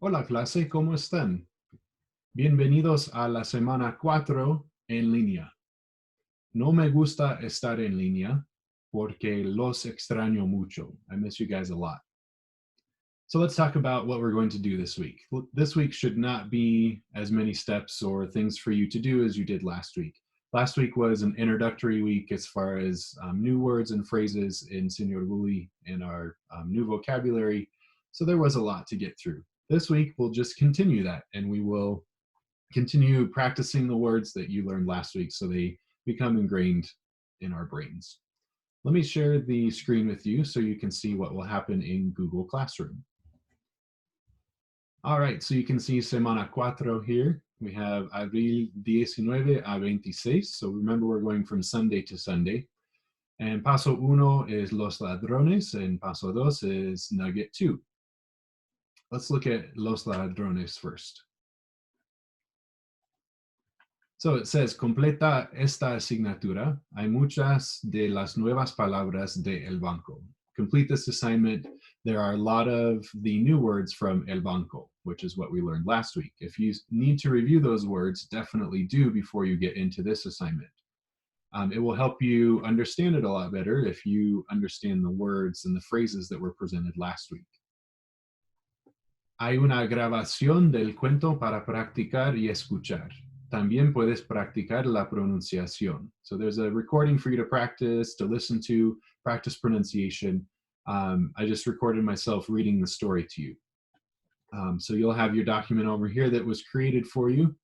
Hola clase, ¿cómo están? Bienvenidos a la semana 4 en línea. No me gusta estar en línea porque los extraño mucho. I miss you guys a lot. So let's talk about what we're going to do this week. This week should not be as many steps or things for you to do as you did last week. Last week was an introductory week as far as new words and phrases in Señor Woolley and our new vocabulary. So there was a lot to get through. This week, we'll just continue that and we will continue practicing the words that you learned last week so they become ingrained in our brains. Let me share the screen with you so you can see what will happen in Google Classroom. All right, so you can see Semana 4 here. We have abril 19 a 26. So remember, we're going from Sunday to Sunday. And paso 1 is los ladrones, and paso 2 is nugget 2. Let's look at los ladrones first. So it says, completa esta asignatura. Hay muchas de las nuevas palabras de El Banco. Complete this assignment. There are a lot of the new words from El Banco, which is what we learned last week. If you need to review those words, definitely do before you get into this assignment. It will help you understand it a lot better if you understand the words and the phrases that were presented last week. Hay una grabación del cuento para practicar y escuchar. También puedes practicar la pronunciación. So there's a recording for you to practice, to listen to, practice pronunciation. I just recorded myself reading the story to you. So you'll have your document over here that was created for you.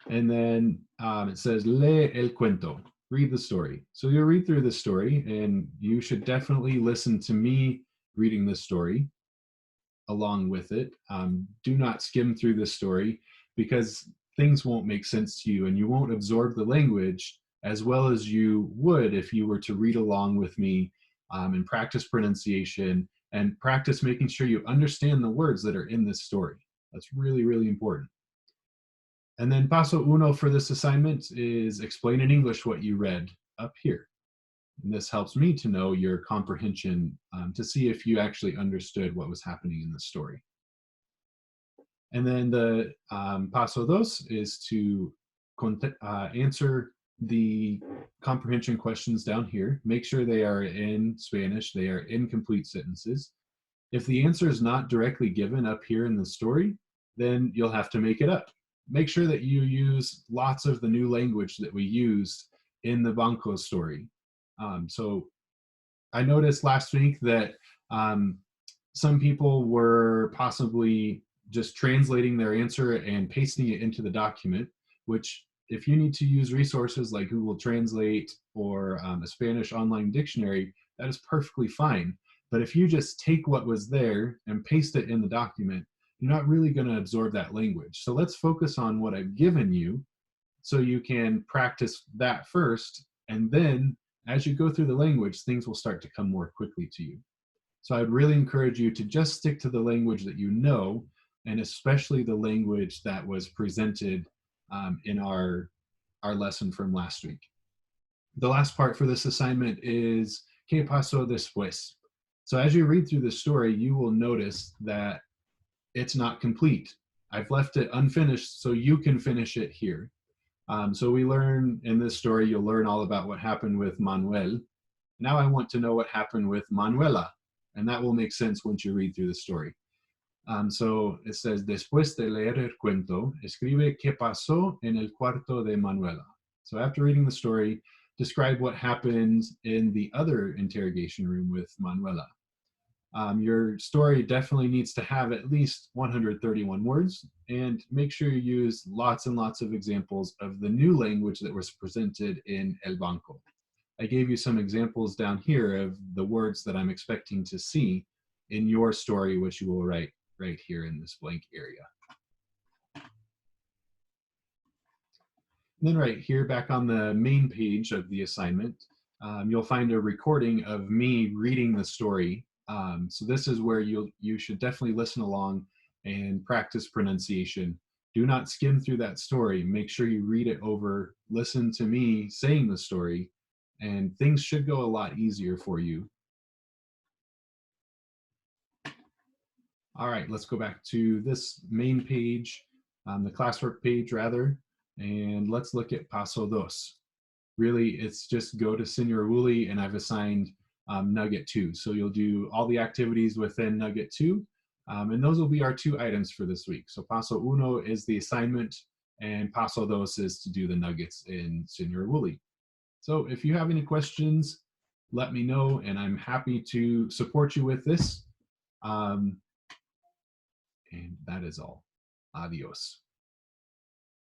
And then it says, lee el cuento, read the story. So you'll read through the story, and you should definitely listen to me reading the story along with it. Do not skim through the story because things won't make sense to you and you won't absorb the language as well as you would if you were to read along with me and practice pronunciation and practice making sure you understand the words that are in this story. That's really, really important. And then paso uno for this assignment is explain in English what you read up here. And this helps me to know your comprehension to see if you actually understood what was happening in the story. And then the paso dos is to answer the comprehension questions down here. Make sure they are in Spanish, they are in complete sentences. If the answer is not directly given up here in the story, then you'll have to make it up. Make sure that you use lots of the new language that we used in the Banco story. So I noticed last week that some people were possibly just translating their answer and pasting it into the document, which if you need to use resources like Google Translate or a Spanish online dictionary, that is perfectly fine. But if you just take what was there and paste it in the document, you're not really going to absorb that language. So let's focus on what I've given you so you can practice that first, and then as you go through the language, things will start to come more quickly to you. So I'd really encourage you to just stick to the language that you know, and especially the language that was presented in our lesson from last week. The last part for this assignment is ¿Qué pasó después? So as you read through the story, you will notice that it's not complete. I've left it unfinished so you can finish it here. So we learn in this story, you'll learn all about what happened with Manuel. Now I want to know what happened with Manuela, and that will make sense once you read through the story. So it says, después de leer el cuento, escribe qué pasó en el cuarto de Manuela. So after reading the story, describe what happened in the other interrogation room with Manuela. Your story definitely needs to have at least 131 words, and make sure you use lots and lots of examples of the new language that was presented in El Banco. I gave you some examples down here of the words that I'm expecting to see in your story, which you will write right here in this blank area. And then right here, back on the main page of the assignment, you'll find a recording of me reading the story. So this is where you should definitely listen along and practice pronunciation. Do not skim through that story. Make sure you read it over, listen to me saying the story, and things should go a lot easier for you. All right, let's go back to this main page, the classwork page rather, and let's look at Paso Dos. Really, it's just go to Senor Woolley, and I've assigned Nugget 2. So you'll do all the activities within Nugget 2, and those will be our 2 items for this week. So Paso Uno is the assignment, and Paso Dos is to do the nuggets in Senor Woolley. So if you have any questions, let me know, and I'm happy to support you with this. And that is all. Adios.